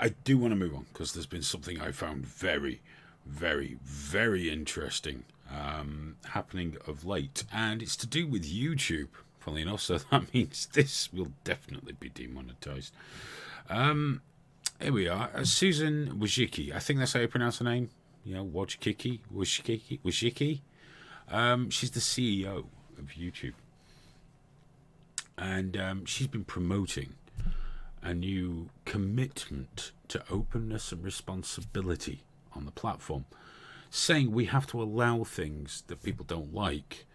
I do want to move on because there's been something I found very, very, very interesting happening of late, and it's to do with YouTube. Funnily enough, so that means this will definitely be demonetized. Here we are. Susan Wojcicki. I think that's how you pronounce her name. You know, Wojcicki. She's the CEO of YouTube, and she's been promoting a new commitment to openness and responsibility on the platform, saying we have to allow things that people don't like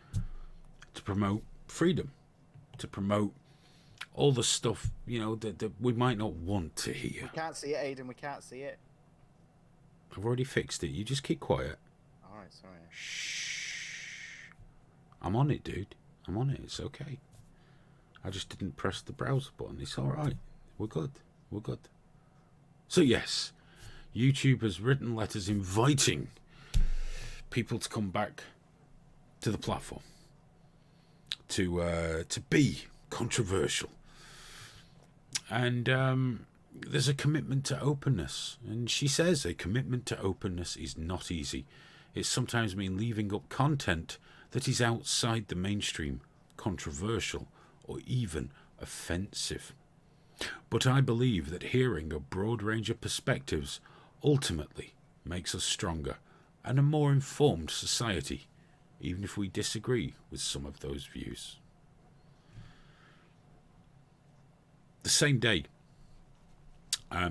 to promote freedom, to promote all the stuff, you know, that we might not want to hear. We can't see it, Aiden. We can't see it. I've already fixed it. You just keep quiet. All right, sorry. Shh. I'm on it, dude. I'm on it. It's okay. I just didn't press the browser button. It's all right. We're good. We're good. So yes, YouTube has written letters inviting people to come back to the platform, to be controversial, and there's a commitment to openness. And she says a commitment to openness is not easy. It sometimes means leaving up content that is outside the mainstream, controversial, or even offensive. But I believe that hearing a broad range of perspectives ultimately makes us stronger and a more informed society, even if we disagree with some of those views. The same day,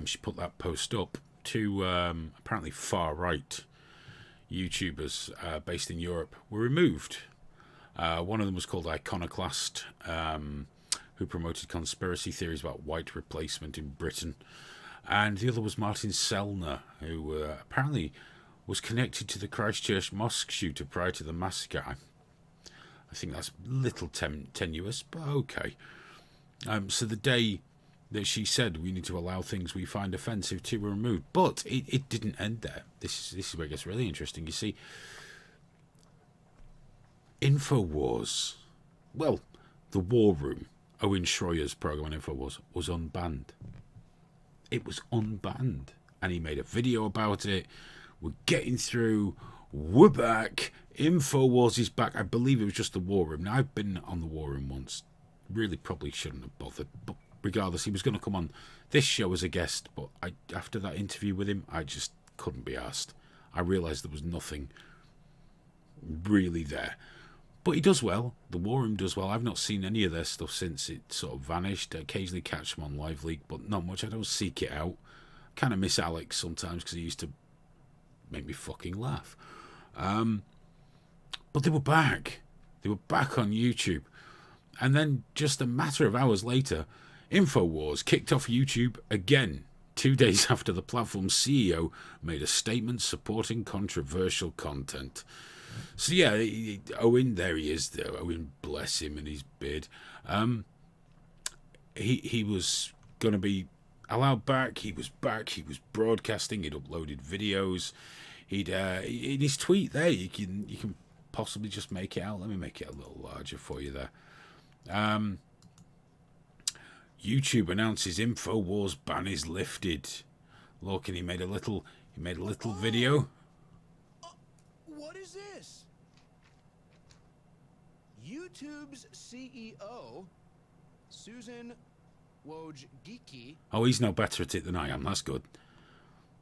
she put that post up, two apparently far-right YouTubers based in Europe were removed. One of them was called Iconoclast, who promoted conspiracy theories about white replacement in Britain. And the other was Martin Sellner, who apparently was connected to the Christchurch mosque shooter prior to the massacre. I think that's a little tenuous, but okay. So the day that she said we need to allow things we find offensive to be removed, but it didn't end there. This is where it gets really interesting. You see, InfoWars, well, the War Room, Owen Schroyer's program on InfoWars, was unbanned. It was unbanned, and he made a video about it. We're getting through. We're back. InfoWars is back. I believe it was just the War Room. Now, I've been on the War Room once. Really probably shouldn't have bothered. But regardless, he was going to come on this show as a guest. But after that interview with him, I just couldn't be asked. I realised there was nothing really there. But he does well. The War Room does well. I've not seen any of their stuff since it sort of vanished. I occasionally catch them on Live Leak, but not much. I don't seek it out. Kind of miss Alex sometimes because he used to make me fucking laugh. But they were back. They were back on YouTube. And then just a matter of hours later, InfoWars kicked off YouTube again, 2 days after the platform's CEO made a statement supporting controversial content. So yeah, Owen, there he is. Owen, bless him and his beard. He was going to be allowed back. He was back. He was broadcasting. He'd uploaded videos. In his tweet there, you can possibly just make it out. Let me make it a little larger for you there. YouTube announces InfoWars ban is lifted. Look, and he made a little video. What is this? YouTube's CEO, Susan Wojcicki, Oh, he's no better at it than I am. That's good.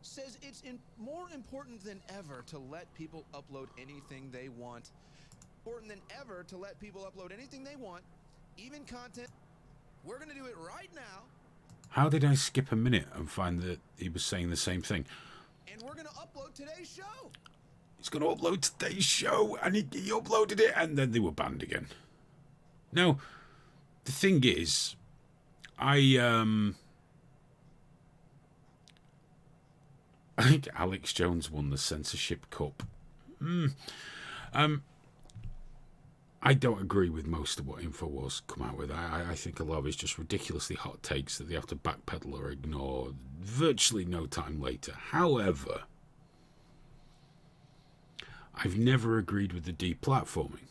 says it's more important than ever to let people upload anything they want. Important than ever to let people upload anything they want, even content. We're going to do it right now. How did I skip a minute and find that he was saying the same thing? And we're going to upload today's show. He's going to upload today's show, and he uploaded it, and then they were banned again. Now, the thing is, I think Alex Jones won the censorship cup. I don't agree with most of what InfoWars come out with. I think a lot of it's just ridiculously hot takes that they have to backpedal or ignore virtually no time later. However, I've never agreed with the deplatforming.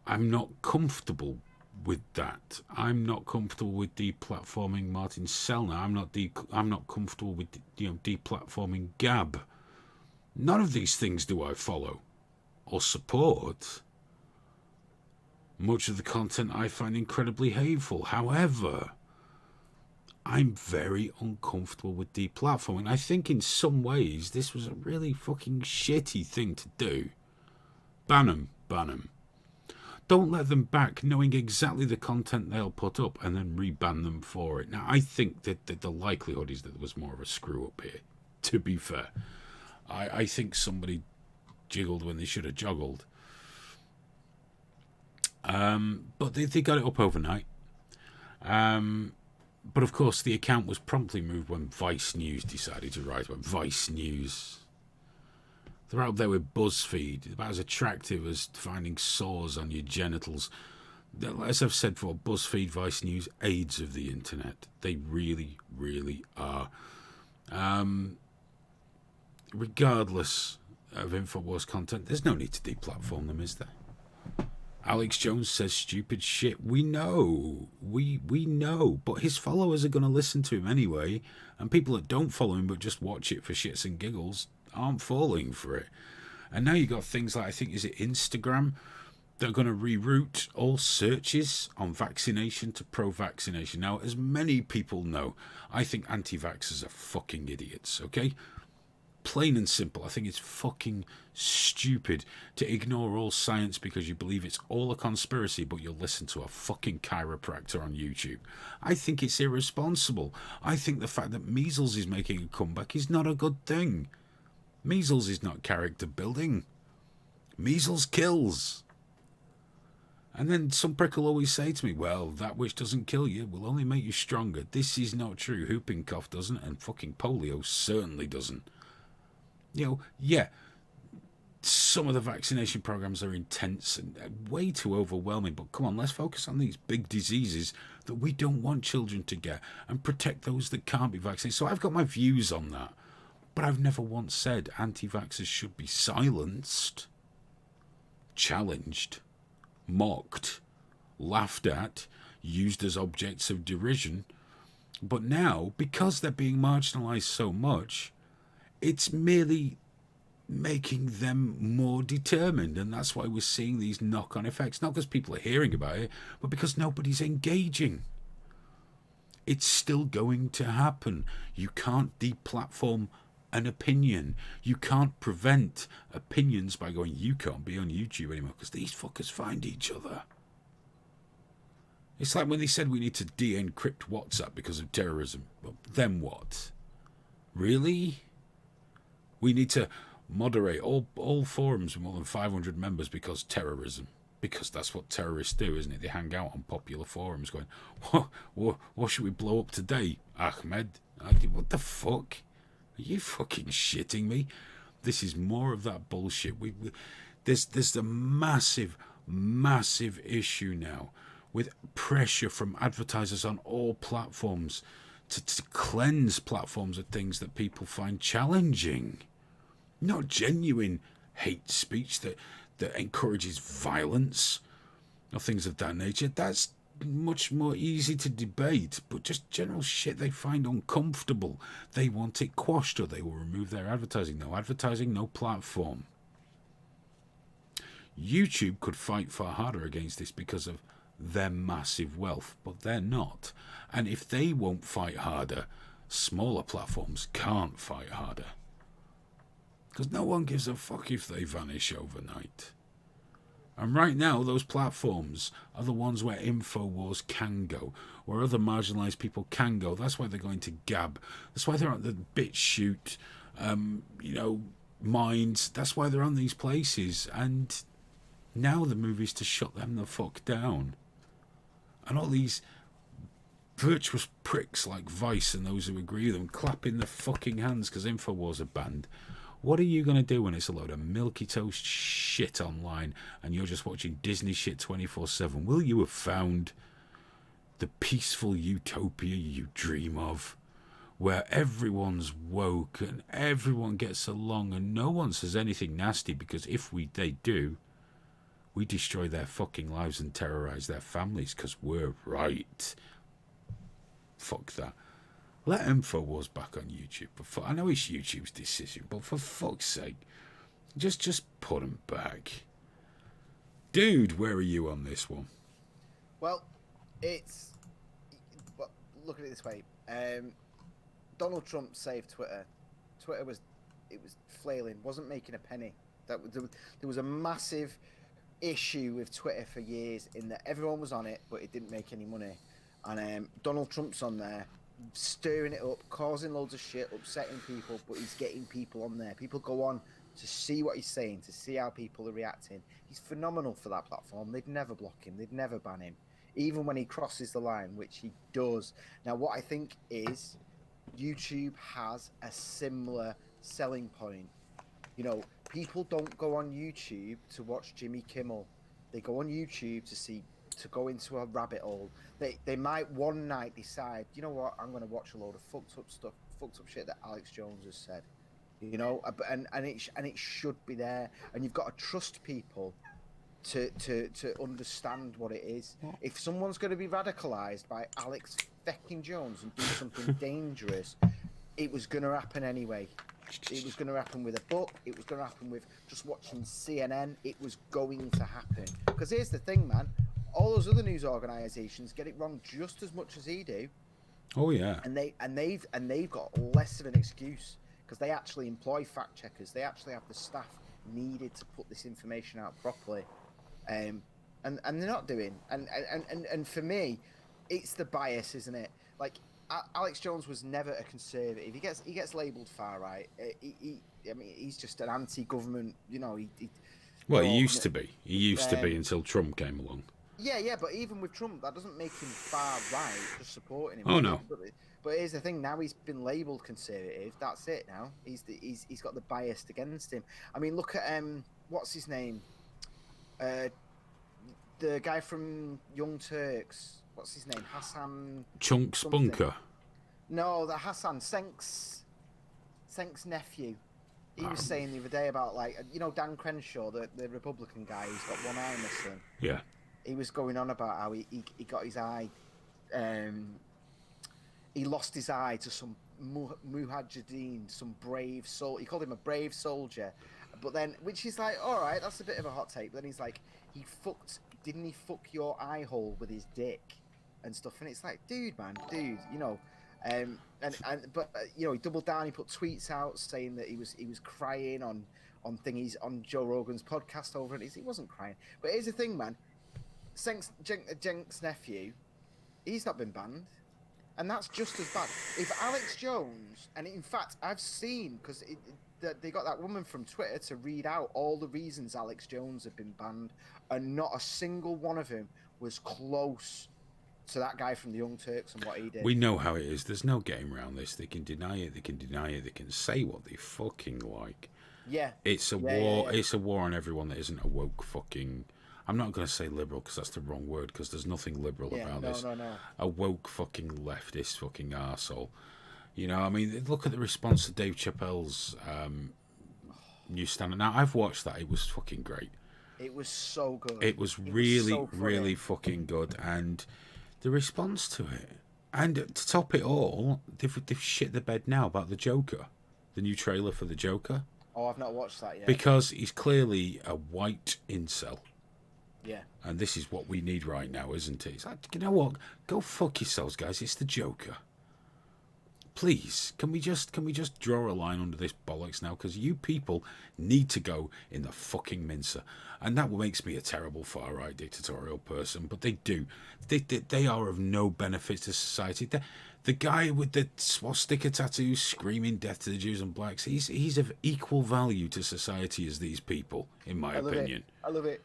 I'm not comfortable with that. I'm not comfortable with deplatforming Martin Sellner. I'm not comfortable with deplatforming Gab. None of these things do I follow or support. Much of the content I find incredibly hateful. However, I'm very uncomfortable with deplatforming. I think in some ways this was a really fucking shitty thing to do. Ban them, ban them. Don't let them back knowing exactly the content they'll put up and then reban them for it. Now, I think that the likelihood is that there was more of a screw up here, to be fair. I think somebody jiggled when they should have joggled. But they got it up overnight. But of course, the account was promptly moved when Vice News decided to rise. When Vice News, they're out there with BuzzFeed, about as attractive as finding sores on your genitals. As I've said before, BuzzFeed, Vice News, aids of the internet. They really, really are. Regardless of InfoWars content, there's no need to deplatform them, is there? Alex Jones says stupid shit. We know. We know. But his followers are going to listen to him anyway. And people that don't follow him but just watch it for shits and giggles aren't falling for it. And now you got things like, I think, is it Instagram? They're going to reroute all searches on vaccination to pro-vaccination. Now, as many people know, I think anti-vaxxers are fucking idiots, okay? Plain and simple. I think it's fucking stupid to ignore all science because you believe it's all a conspiracy, but you'll listen to a fucking chiropractor on YouTube. I think it's irresponsible. I think the fact that measles is making a comeback is not a good thing. Measles is not character building. Measles kills. And then some prick will always say to me, well, that which doesn't kill you will only make you stronger. This is not true. Whooping cough doesn't, and fucking polio certainly doesn't. You know, yeah, some of the vaccination programs are intense and way too overwhelming, but come on, let's focus on these big diseases that we don't want children to get and protect those that can't be vaccinated. So I've got my views on that, but I've never once said anti-vaxxers should be silenced, challenged, mocked, laughed at, used as objects of derision. But now, because they're being marginalised so much, it's merely making them more determined, and that's why we're seeing these knock-on effects. Not because people are hearing about it, but because nobody's engaging. It's still going to happen. You can't deplatform an opinion. You can't prevent opinions by going, you can't be on YouTube anymore, because these fuckers find each other. It's like when they said we need to de-encrypt WhatsApp because of terrorism. Well, then what? Really? We need to moderate all forums with more than 500 members because terrorism. Because that's what terrorists do, isn't it? They hang out on popular forums going, what should we blow up today, Ahmed? What the fuck? Are you fucking shitting me? This is more of that bullshit. There's a massive, massive issue now with pressure from advertisers on all platforms to cleanse platforms of things that people find challenging. Not genuine hate speech that encourages violence or things of that nature. That's much more easy to debate, but just general shit they find uncomfortable. They want it quashed or they will remove their advertising. No advertising, no platform. YouTube could fight far harder against this because of their massive wealth, but they're not. And if they won't fight harder, smaller platforms can't fight harder. Because no one gives a fuck if they vanish overnight. And right now, those platforms are the ones where InfoWars can go, where other marginalised people can go. That's why they're going to Gab. That's why they're at the BitChute, Minds. That's why they're on these places. And now the move is to shut them the fuck down. And all these virtuous pricks like Vice and those who agree with them clapping their fucking hands because InfoWars are banned. What are you going to do when it's a load of milky toast shit online and you're just watching Disney shit 24/7? Will you have found the peaceful utopia you dream of, where everyone's woke and everyone gets along and no one says anything nasty? Because if they do, We destroy their fucking lives and terrorise their families because we're right. Fuck that. Let InfoWars back on YouTube. I know it's YouTube's decision, but for fuck's sake, just put them back. Dude, where are you on this one? Well, look at it this way. Donald Trump saved Twitter. Twitter was flailing, wasn't making a penny. There was a massive issue with Twitter for years in that everyone was on it, but it didn't make any money. And Donald Trump's on there, stirring it up, causing loads of shit, upsetting people, but he's getting people on there. People go on to see what he's saying, to see how people are reacting. He's phenomenal for that platform. They'd never block him. They'd never ban him, even when he crosses the line, which he does. Now, what I think is YouTube has a similar selling point. You know, people don't go on YouTube to watch Jimmy Kimmel. They go on YouTube to go into a rabbit hole. They might one night decide, you know what, I'm going to watch a load of fucked up shit that Alex Jones has said. You know, and it should be there. And you've got to trust people to understand what it is. If someone's going to be radicalized by Alex fucking Jones and do something dangerous, it was going to happen anyway. It was going to happen with a book. It was going to happen with just watching CNN. It was going to happen. Because here's the thing, man. All those other news organisations get it wrong just as much as he do. Oh yeah. And they've got less of an excuse because they actually employ fact checkers. They actually have the staff needed to put this information out properly. And they're not doing. And for me, it's the bias, isn't it? Like, Alex Jones was never a conservative. He gets labelled far right. I mean, he's just an anti-government. You know, he used to be. He used to be until Trump came along. Yeah. But even with Trump, that doesn't make him far right. Just supporting him. Oh no. But here's the thing. Now he's been labelled conservative. That's it. Now he's got the bias against him. I mean, look at what's his name? The guy from Young Turks. What's his name? Hassan... Chunks Bunker. No, the Hassan Senk's nephew. He was saying the other day about, like, you know, Dan Crenshaw, the Republican guy who's got one eye missing. Yeah. He was going on about how he got his eye... he lost his eye to some mujahideen, some brave soul. He called him a brave soldier. But then, which is like, all right, that's a bit of a hot take. But then he's like, didn't he fuck your eye hole with his dick and stuff? And it's like, dude, you know. But you know, he doubled down. He put tweets out saying that he was crying on thingies on Joe Rogan's podcast over it. He wasn't crying. But here's the thing, man. Cenk's nephew, he's not been banned, and that's just as bad. If Alex Jones, and in fact, I've seen because they got that woman from Twitter to read out all the reasons Alex Jones had been banned, and not a single one of them was close to that guy from the Young Turks and what he did. We know how it is. There's no getting around this. They can deny it. They can say what they fucking like. Yeah. It's a war. Yeah. It's a war on everyone that isn't a woke fucking... I'm not going to say liberal because that's the wrong word, because there's nothing liberal about this. No. A woke fucking leftist fucking arsehole. You know, I mean, look at the response to Dave Chappelle's new stand-up. Now, I've watched that. It was fucking great. It was so good. It was really fucking good. And the response to it. And to top it all, they've shit the bed now about the Joker. The new trailer for the Joker. Oh, I've not watched that yet. Because he's clearly a white incel. Yeah. And this is what we need right now, isn't it? It's like, you know what? Go fuck yourselves, guys. It's the Joker. Please, can we just draw a line under this bollocks now? Because you people need to go in the fucking mincer. And that makes me a terrible far-right dictatorial person, but they do. They are of no benefit to society. The guy with the swastika tattoo screaming death to the Jews and blacks, he's of equal value to society as these people, in my opinion. I love it.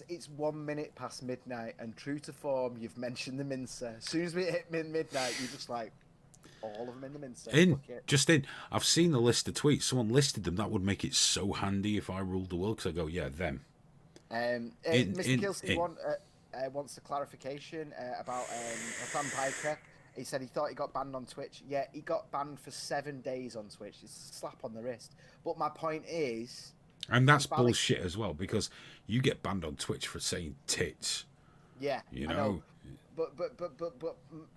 It's 1 minute past midnight, and true to form, you've mentioned the mincer. As soon as we hit midnight, you're just like, all of them in the mincer. I've seen the list of tweets. Someone listed them. That would make it so handy if I ruled the world, because I go, yeah, them. Mr. Kilsey wants a clarification about Nathan Piker. He said he thought he got banned on Twitch. Yeah, he got banned for 7 days on Twitch. It's a slap on the wrist. But my point is... And that's If Alex, bullshit as well, because you get banned on Twitch for saying tits. yeah, You I know. know, But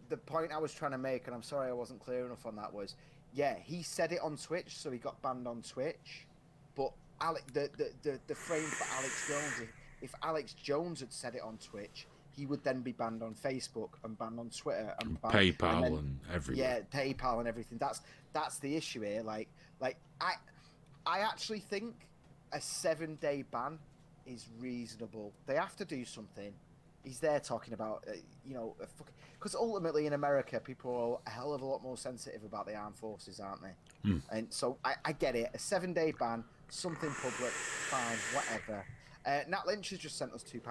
the point I was trying to make, and I'm sorry I wasn't clear enough on that, was, yeah, he said it on Twitch, so he got banned on Twitch. But the frame for Alex Jones, if Alex Jones had said it on Twitch, he would then be banned on Facebook and banned on Twitter and banned, PayPal then, and everywhere. yeah, PayPal and everything. That's the issue here. Like I actually think a 7-day ban is reasonable. They have to do something. He's there talking about, because ultimately in America, people are a hell of a lot more sensitive about the armed forces, aren't they? And so I get it. A 7-day ban, something public, fine, whatever. Nat Lynch has just sent us £2,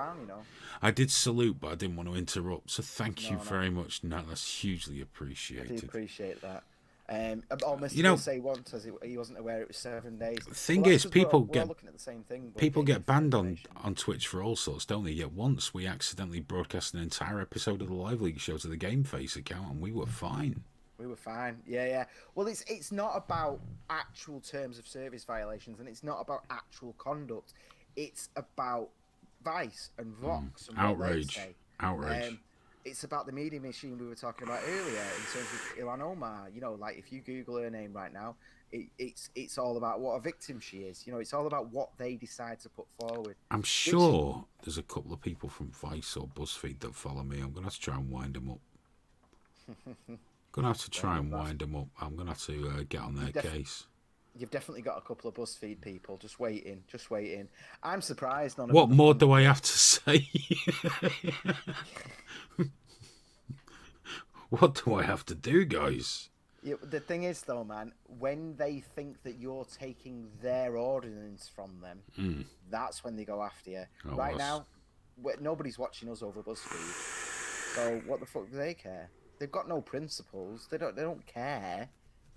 I did salute, but I didn't want to interrupt. So thank you No. very much, Nat. That's hugely I appreciated. do appreciate that. Mr. You know, say once says he wasn't aware it was 7 days. The thing Well, is, that's 'cause we're all get looking at the same thing. people getting get banned different on Twitch for all sorts, don't they? Yet once we accidentally broadcast an entire episode of the Live League show to the Game Face account, and we were fine. We were fine. Yeah. Well, it's not about actual terms of service violations, and it's not about actual conduct. It's about Vice and Vox and what Outrage. they say. Outrage. It's about the media machine we were talking about earlier in terms of Ilhan Omar. Like if you Google her name right now, it's all about what a victim she is. It's all about what they decide to put forward. I'm sure there's a couple of people from Vice or BuzzFeed that follow me. I'm going to have to try and wind them up. I'm going to have to try and wind them up. I'm going to have to get on their case. You've definitely got a couple of BuzzFeed people just waiting. I'm surprised none of What them more have do I have to say? What do I have to do, guys? Yeah, the thing is, though, man, when they think that you're taking their ordinance from them, that's when they go after you. Right now, nobody's watching us over BuzzFeed, so what the fuck do they care? They've got no principles. They don't care.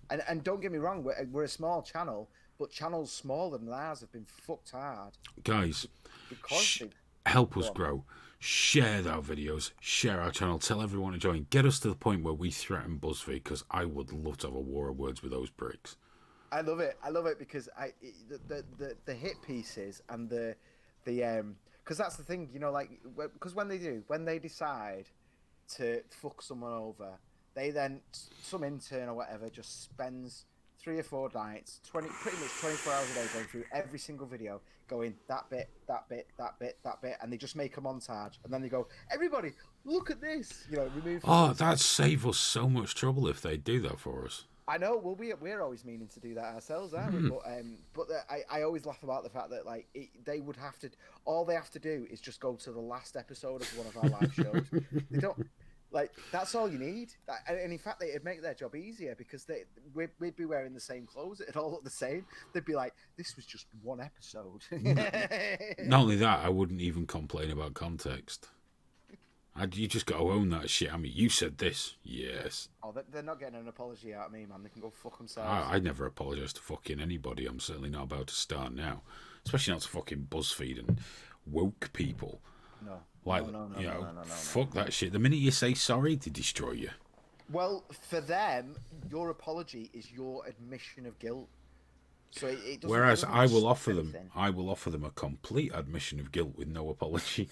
And don't get me wrong, we're a small channel, but channels smaller than ours have been fucked hard. Guys, Because help us grow. Share our videos, share our channel, tell everyone to join. Get us to the point where we threaten BuzzFeed, because I would love to have a war of words with those pricks. I love it because the hit pieces and the because that's the thing, because when they decide to fuck someone over, they then, some intern or whatever just spends 3 or 4 nights, pretty much 24 hours a day, going through every single video, going that bit, and they just make a montage, and then they go, everybody, look at this, remove. Oh, that'd save us so much trouble if they do that for us. I know. Well, we're always meaning to do that ourselves, aren't we? But I always laugh about the fact that they would have to. All they have to do is just go to the last episode of one of our live shows. They don't. That's all you need. And in fact, it'd make their job easier, because we'd be wearing the same clothes. It'd all look the same. They'd be like, this was just one episode. Not only that, I wouldn't even complain about context. You just got to own that shit. I mean, you said this. Yes. Oh, they're not getting an apology out of me, man. They can go fuck themselves. I never apologise to fucking anybody. I'm certainly not about to start now. Especially not to fucking BuzzFeed and woke people. No. No. Fuck that shit. The minute you say sorry, they destroy you. Well, for them, your apology is your admission of guilt. So it doesn't. Whereas I will offer them a complete admission of guilt with no apology.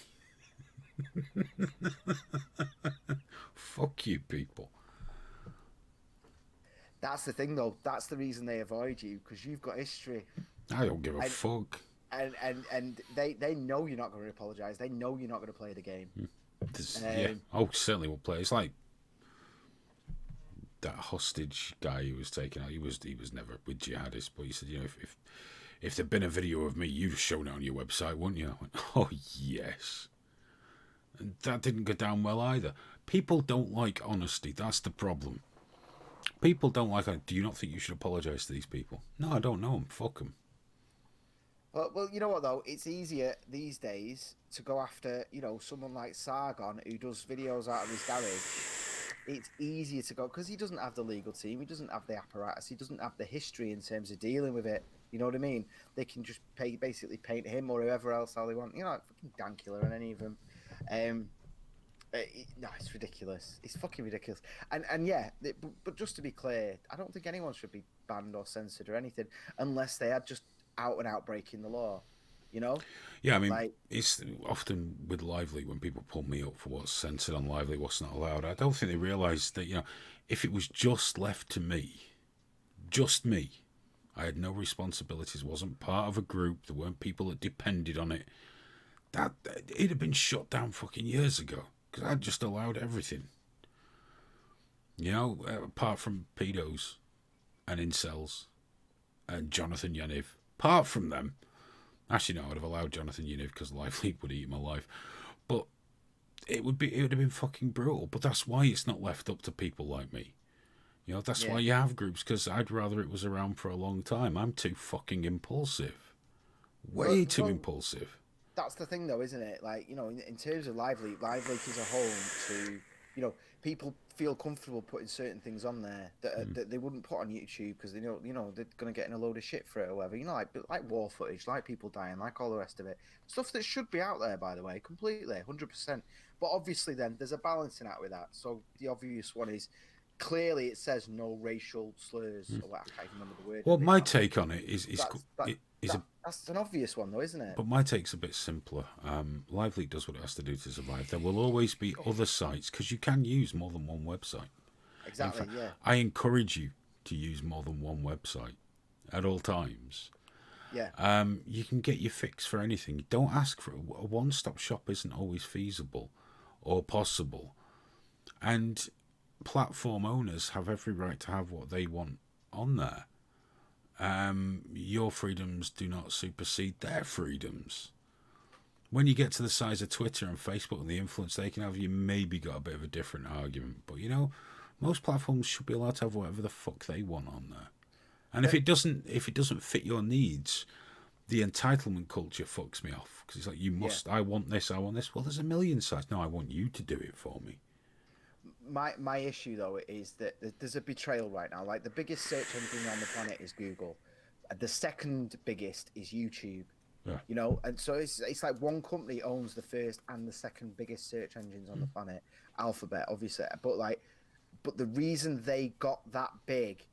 Fuck you, people. That's the thing, though. That's the reason they avoid you, because you've got history. I don't give a fuck. And they know you're not going to apologise. They know you're not going to play the game. Yeah. Oh, certainly will play. It's like that hostage guy who was taken out. He was never with jihadists, but he said, if there'd been a video of me, you'd have shown it on your website, wouldn't you? I went, oh yes. And that didn't go down well either. People don't like honesty. That's the problem. People don't like it. Do you not think you should apologise to these people? No, I don't know them. Fuck them. Well, you know what, though? It's easier these days to go after, someone like Sargon, who does videos out of his garage. It's easier to go, because he doesn't have the legal team, he doesn't have the apparatus, he doesn't have the history in terms of dealing with it. You know what I mean? They can just basically paint him or whoever else how they want. Like fucking Dankula and any of them. No, it's ridiculous. It's fucking ridiculous. And yeah, but just to be clear, I don't think anyone should be banned or censored or anything unless they had just out and out breaking the law. You know, Yeah, I mean, like it's often with Lively when people pull me up for what's censored on Lively, what's not allowed. I don't think they realise that, if it was just left to me, just me, I had no responsibilities, wasn't part of a group, there weren't people that depended on it, that it'd have been shut down fucking years ago because I'd just allowed everything. Apart from pedos and incels and Jonathan Yaniv. Apart from them, actually no, I would have allowed Jonathan Yaniv because Lively would eat my life. But it would have been fucking brutal. But that's why it's not left up to people like me. That's why you have groups, because I'd rather it was around for a long time. I'm too fucking impulsive. Way too impulsive. That's the thing, though, isn't it? Like, in terms of Lively is a home to, people feel comfortable putting certain things on there that they wouldn't put on YouTube because they know, they're gonna get in a load of shit for it or whatever. Like war footage, like people dying, like all the rest of it. Stuff that should be out there, by the way, completely, 100%. But obviously, then there's a balancing act with that. So the obvious one is, clearly it says no racial slurs or what, I can't even remember the word. Well, my take on it is that's an obvious one, though, isn't it? But my take's a bit simpler. Lively does what it has to do to survive. There will always be other sites because you can use more than one website. Exactly. Yeah. I encourage you to use more than one website at all times. Yeah. You can get your fix for anything. Don't ask for a one-stop shop. Isn't always feasible or possible, and platform owners have every right to have what they want on there. Your freedoms do not supersede their freedoms. When you get to the size of Twitter and Facebook and the influence they can have, you maybe got a bit of a different argument. But most platforms should be allowed to have whatever the fuck they want on there. And if it doesn't fit your needs, the entitlement culture fucks me off because it's like you must. Yeah. I want this. Well, there's a million sites. No, I want you to do it for me. My issue, though, is that there's a betrayal right now. Like, the biggest search engine on the planet is Google. The second biggest is YouTube. Yeah. And so it's like one company owns the first and the second biggest search engines on the planet. Alphabet, obviously. But the reason they got that big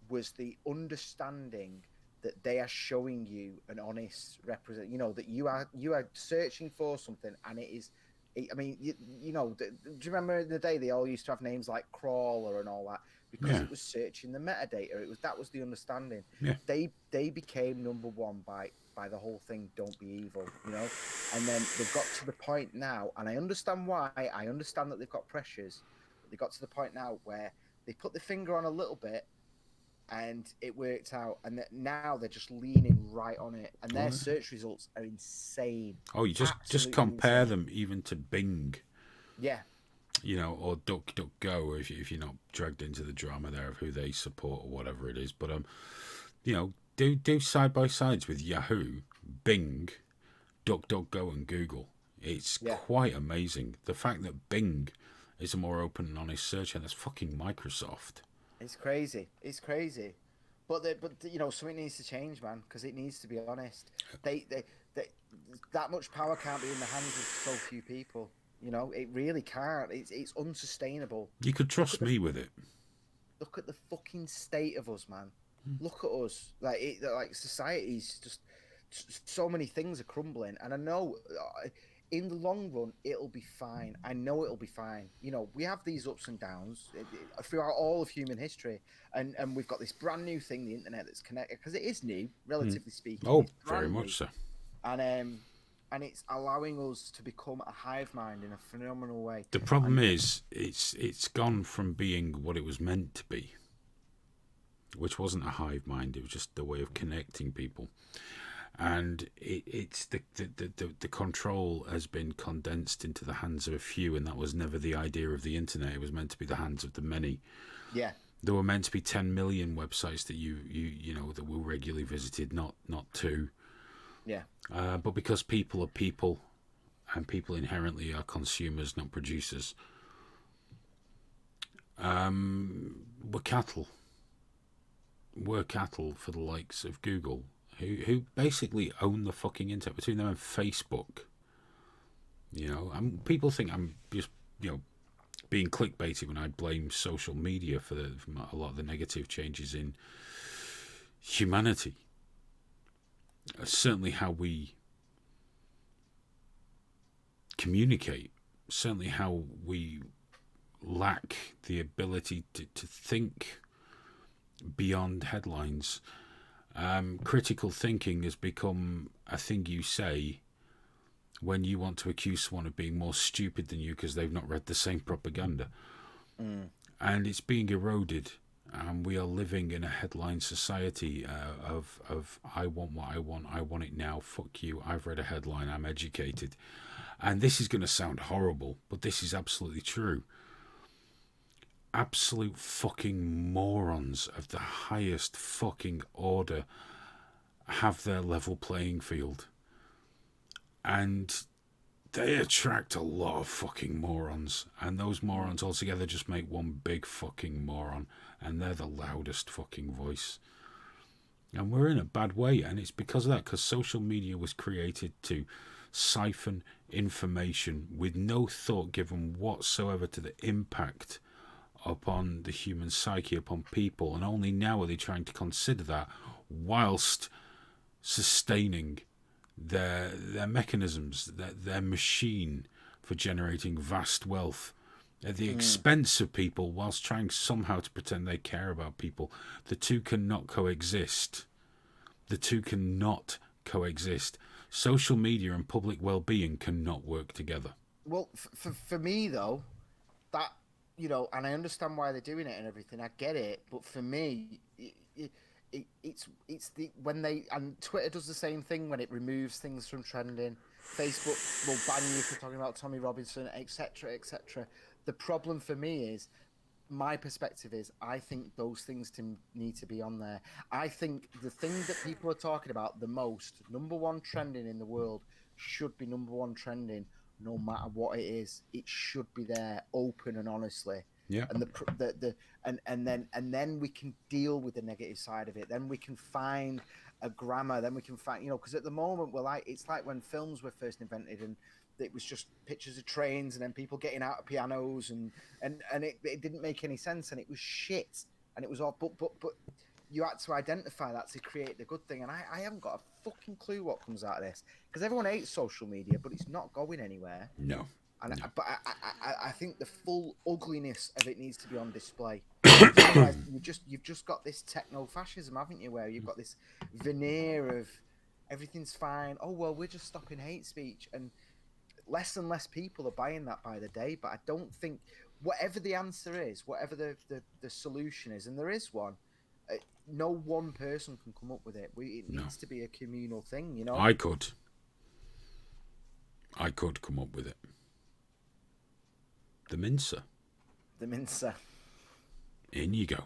was the understanding that they are showing you an honest represent. That you are searching for something, and it is. I mean, do you remember in the day they all used to have names like Crawler and all that because it was searching the metadata. That was the understanding. Yeah. They became number one by the whole thing. Don't be evil, And then they've got to the point now, and I understand why. I understand that they've got pressures. But they got to the point now where they put the finger on a little bit, and it worked out, and now they're just leaning right on it, and their search results are insane. Oh, you just compare them even to Bing, yeah, or DuckDuckGo if you're not dragged into the drama there of who they support or whatever it is. But do side by sides with Yahoo, Bing, DuckDuckGo, and Google. It's quite amazing the fact that Bing is a more open and honest search, and that's fucking Microsoft. It's crazy. But something needs to change, man, because it needs to be honest. They that much power can't be in the hands of so few people. It really can't. It's unsustainable. You could trust me with it. Look at the fucking state of us, man. Look at us. Like society's just so many things are crumbling, and I know. In the long run, it'll be fine. I know it'll be fine. We have these ups and downs throughout all of human history, and we've got this brand new thing, the internet, that's connected because it is new, relatively speaking. Oh, very much so. And it's allowing us to become a hive mind in a phenomenal way. The problem is, it's gone from being what it was meant to be, which wasn't a hive mind. It was just a way of connecting people. And it's the control has been condensed into the hands of a few, and that was never the idea of the internet. It was meant to be the hands of the many. Yeah. There were meant to be 10 million websites that you that were regularly visited, not 2. Yeah. But because people are people, and people inherently are consumers, not producers, we're cattle. We're cattle for the likes of Google, who basically own the fucking internet, between them and Facebook. People think I'm just, being clickbaity when I blame social media for a lot of the negative changes in humanity. certainly how we communicate, certainly how we lack the ability to think beyond headlines. Critical thinking has become a thing you say when you want to accuse someone of being more stupid than you because they've not read the same propaganda. And it's being eroded. We are living in a headline society of I want what I want it now, fuck you, I've read a headline, I'm educated. And this is going to sound horrible, but this is absolutely true. Absolute fucking morons of the highest fucking order have their level playing field. And they attract a lot of fucking morons. And those morons altogether just make one big fucking moron. And they're the loudest fucking voice. And we're in a bad way. And it's because of that. Because social media was created to siphon information with no thought given whatsoever to the impact upon the human psyche, upon people. And only now are they trying to consider that whilst sustaining their mechanisms, their machine for generating vast wealth at the expense of people, whilst trying somehow to pretend they care about people. The two cannot coexist. The two cannot coexist. Social media and public well-being cannot work together. Well, for me though, that, you know, and I understand why they're doing it and everything. I get it, but for me, it's the when they, and Twitter does the same thing when it removes things from trending. Facebook will ban you for talking about Tommy Robinson, etc., etc. The problem for me is, my perspective is, I think those things need to be on there. I think the thing that people are talking about the most, number one trending in the world, should be number one trending no matter what it is. It should be there, open and honestly. Yeah. And and then we can deal with the negative side of it. Then we can find a grammar. Then we can find, you know, because at the moment we're like, it's like when films were first invented and it was just pictures of trains and then people getting out of pianos and it didn't make any sense and it was shit and it was all, but you had to identify that to create the good thing. And I haven't got a fucking clue what comes out of this, because everyone hates social media, but it's not going anywhere. No. And no. I think the full ugliness of it needs to be on display. You've just got this techno-fascism, haven't you, where you've got this veneer of everything's fine. Oh, well, we're just stopping hate speech. And less people are buying that by the day. But I don't think, whatever the answer is, whatever the solution is, and there is one, no one person can come up with it. It needs to be a communal thing, you know? I could come up with it. The Mincer. The Mincer. In you go.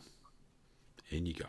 In you go.